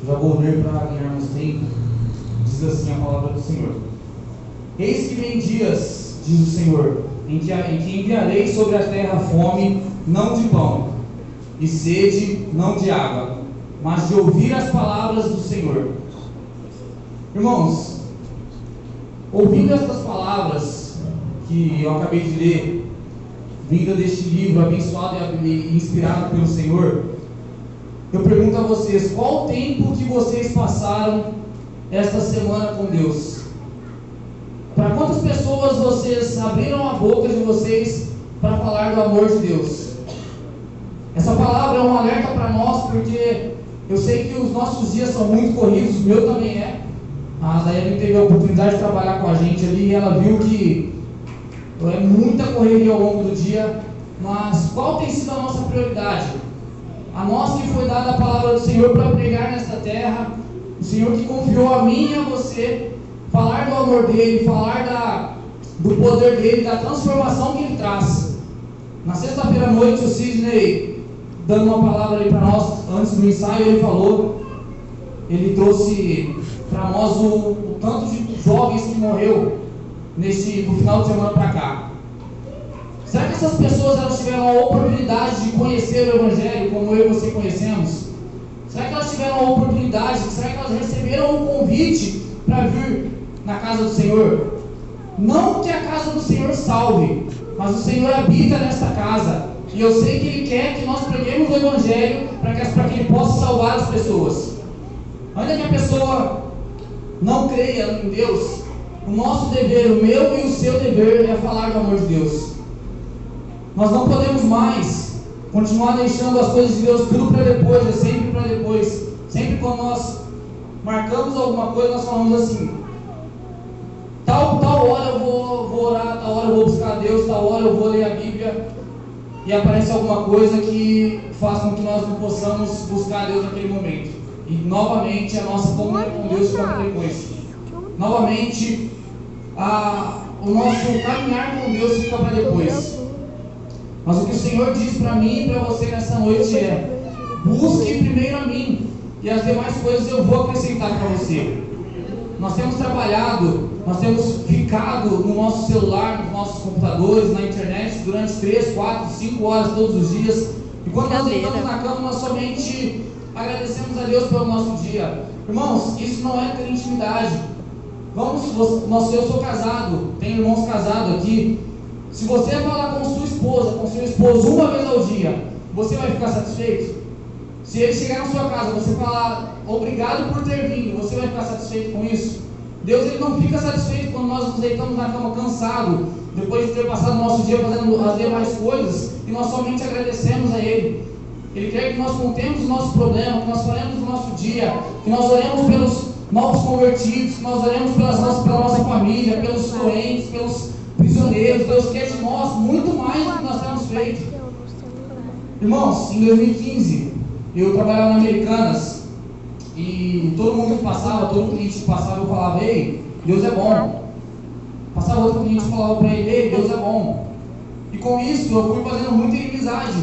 Já vou ler para ganharmos tempo. Diz assim a palavra do Senhor: Eis que vem dias, diz o Senhor, em que enviarei sobre a terra fome, não de pão, e sede, não de água, mas de ouvir as palavras do Senhor. Irmãos, ouvindo estas palavras que eu acabei de ler, vinda deste livro abençoado e inspirado pelo Senhor, eu pergunto a vocês: qual o tempo que vocês passaram esta semana com Deus? Para quantas pessoas vocês abriram a boca de vocês para falar do amor de Deus? Essa palavra é um alerta para nós, porque eu sei que os nossos dias são muito corridos, o meu também é. A Daiane teve a oportunidade de trabalhar com a gente ali e ela viu que é muita correria ao longo do dia. Mas qual tem sido a nossa prioridade? A nós que foi dada a palavra do Senhor para pregar nesta terra, o Senhor que confiou a mim e a você falar do amor dele, falar do poder dele, da transformação que ele traz. Na sexta-feira à noite, o Sidney, dando uma palavra ali para nós antes do ensaio, ele trouxe para nós o tanto de jovens que morreu do final de semana para cá. Será que essas pessoas elas tiveram a oportunidade de conhecer o Evangelho como eu e você conhecemos? Será que elas tiveram a oportunidade? Será que elas receberam um convite para vir na casa do Senhor? Não que a casa do Senhor salve, mas o Senhor habita nesta casa. E eu sei que Ele quer que nós preguemos o Evangelho para que Ele possa salvar as pessoas. Ainda que a pessoa não creia em Deus, o nosso dever, o meu e o seu dever é falar do amor de Deus. Nós não podemos mais continuar deixando as coisas de Deus tudo para depois, é sempre para depois. Sempre quando nós marcamos alguma coisa, nós falamos assim: tal hora eu vou orar, tal hora eu vou buscar a Deus, tal hora eu vou ler a Bíblia, e aparece alguma coisa que faz com que nós não possamos buscar a Deus naquele momento. E novamente a nossa comunhão com Deus fica para depois. Novamente o nosso caminhar com Deus fica para depois. Mas o que o Senhor diz para mim e para você nessa noite é: busque primeiro a mim, e as demais coisas eu vou acrescentar para você. Nós temos trabalhado, nós temos ficado no nosso celular, nos nossos computadores, na internet durante 3, 4, 5 horas todos os dias. E quando nós deitamos na cama, nós somente agradecemos a Deus pelo nosso dia. Irmãos, isso não é ter intimidade. Eu sou casado, tenho irmãos casados aqui. Se você falar com sua esposa uma vez ao dia, você vai ficar satisfeito? Se ele chegar na sua casa, você falar obrigado por ter vindo, você vai ficar satisfeito com isso? Deus ele não fica satisfeito quando nós nos deitamos na cama cansado, depois de ter passado o nosso dia fazendo as demais coisas, e nós somente agradecemos a Ele. Ele quer que nós contemos o nosso problema, que nós falemos do nosso dia, que nós oremos pelos novos convertidos, que nós oremos pela nossa família, pelos doentes, pelos prisioneiros. Deus quer de nós muito mais do que nós temos feito. Irmãos, em 2015 eu trabalhava na Americanas e todo mundo que passava, todo cliente que passava, eu falava: ei, Deus é bom. Passava outro cliente e falava para ele: ei, Deus é bom. E com isso eu fui fazendo muita inimizade,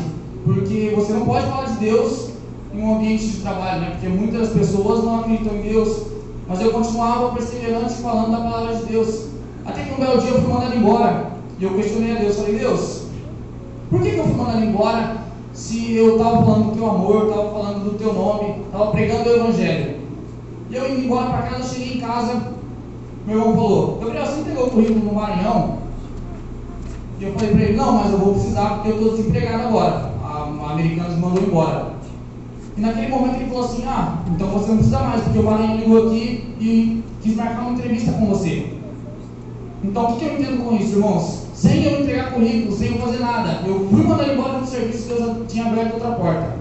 porque você não pode falar de Deus em um ambiente de trabalho, né? Porque muitas pessoas não acreditam em Deus, mas eu continuava perseverante falando da palavra de Deus. Até que um belo dia eu fui mandado embora, e eu questionei a Deus, falei: Deus, por que eu fui mandado embora se eu estava falando do teu amor, estava falando do teu nome, estava pregando o Evangelho? E eu indo embora para casa, cheguei em casa, meu irmão falou: Gabriel, você entregou o currículo no Maranhão? E eu falei para ele: não, mas eu vou precisar porque eu estou desempregado agora, a Americanas me mandou embora. E naquele momento ele falou assim: ah, então você não precisa mais, porque o Maranhão ligou aqui e quis marcar uma entrevista com você. Então o que eu entendo com isso, irmãos? Sem eu entregar currículo, sem eu fazer nada, eu fui mandar embora do serviço, Deus já tinha aberto outra porta.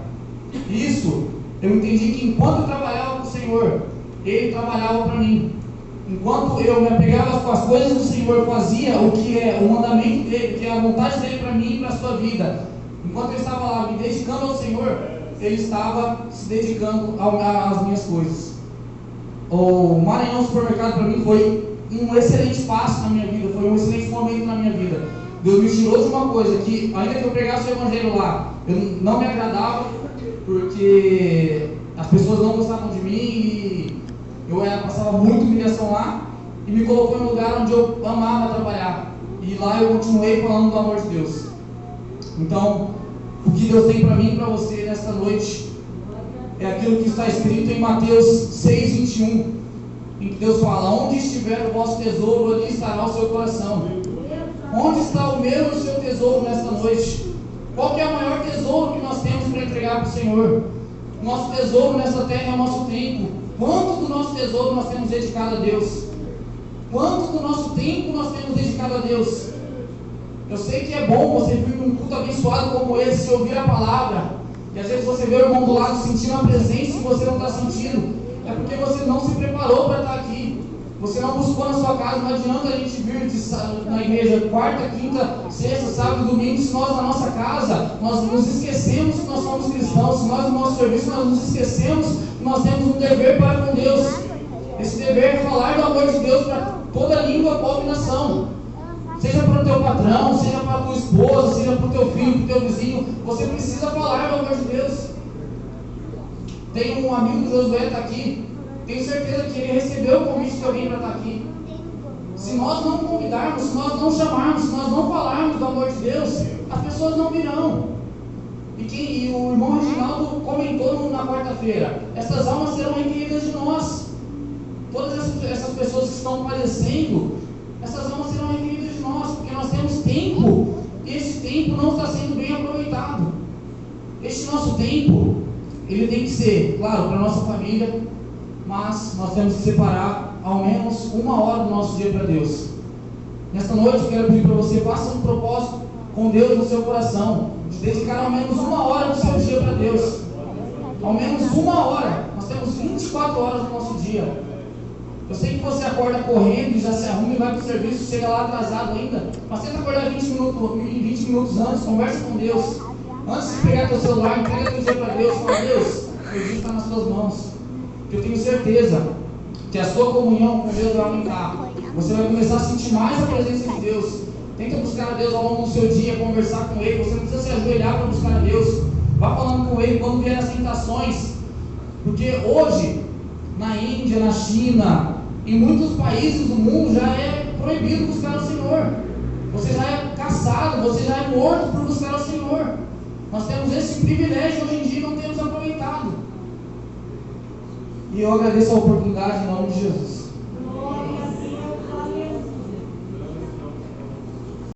Isso, eu entendi que enquanto eu trabalhava com o Senhor, Ele trabalhava para mim. Enquanto eu me apegava com as coisas do Senhor, fazia o que é o mandamento dEle, que é a vontade dEle para mim e para a sua vida. Enquanto eu estava lá me dedicando ao Senhor, Ele estava se dedicando às minhas coisas. O Maranhão Supermercado para mim foi um excelente passo na minha vida, foi um excelente momento na minha vida. Deus me tirou de uma coisa que, ainda que eu pregasse o Evangelho lá, eu não me agradava, porque as pessoas não gostavam de mim e eu passava muita humilhação lá, e me colocou em um lugar onde eu amava trabalhar, e lá eu continuei falando do amor de Deus. Então, o que Deus tem para mim e para você nesta noite é aquilo que está escrito em Mateus 6:21, em que Deus fala: onde estiver o vosso tesouro, ali estará o seu coração. Onde está o meu e o seu tesouro nesta noite? Qual que é o maior tesouro que nós temos para entregar para o Senhor? Nosso tesouro nessa terra é o nosso tempo. Quanto do nosso tesouro nós temos dedicado a Deus? Quanto do nosso tempo nós temos dedicado a Deus? Eu sei que é bom você vir num culto abençoado como esse, ouvir a palavra, e às vezes você vê o irmão do lado sentindo a presença e você não está sentindo. É porque você não se preparou para estar aqui. Você não buscou na sua casa. Não adianta a gente vir na igreja quarta, quinta, sexta, sábado e domingo, se nós na nossa casa nós nos esquecemos que nós somos cristãos, se nós no nosso serviço nós nos esquecemos que nós temos um dever para com Deus. Esse dever é falar do amor de Deus para toda língua, povo e nação. Seja para o teu patrão, seja para a tua esposa, seja para o teu filho, para o teu vizinho, você precisa falar do amor de Deus. Tem um amigo, Josué, está aqui. Tenho certeza que ele recebeu o convite de alguém para estar aqui. Se nós não convidarmos, se nós não chamarmos, se nós não falarmos do amor de Deus, as pessoas não virão. E o irmão Reginaldo comentou na quarta-feira: essas almas serão requeridas de nós. Todas essas pessoas que estão padecendo, essas almas serão requeridas de nós, porque nós temos tempo, e esse tempo não está sendo bem aproveitado. Este nosso tempo, ele tem que ser, claro, para a nossa família, mas nós temos que separar ao menos 1 hora do nosso dia para Deus. Nesta noite eu quero pedir para você: faça um propósito com Deus no seu coração, de dedicar ao menos 1 hora do seu dia para Deus. Ao menos 1 hora. Nós temos 24 horas no nosso dia. Eu sei que você acorda correndo e já se arruma e vai para o serviço, chega lá atrasado ainda, mas tenta acordar 20 minutos antes, conversa com Deus. Antes de pegar teu celular, entrega teu dia para Deus, fala: Deus, meu dia está nas tuas mãos. Eu tenho certeza que a sua comunhão com Deus vai aumentar. Você vai começar a sentir mais a presença de Deus. Tenta buscar a Deus ao longo do seu dia, conversar com Ele. Você não precisa se ajoelhar para buscar a Deus. Vá falando com Ele quando vier as tentações. Porque hoje, na Índia, na China, em muitos países do mundo, já é proibido buscar o Senhor. Você já é caçado, você já é morto por buscar o Senhor. Nós temos esse privilégio hoje em dia e não temos aproveitado. E eu agradeço a oportunidade em nome de Jesus.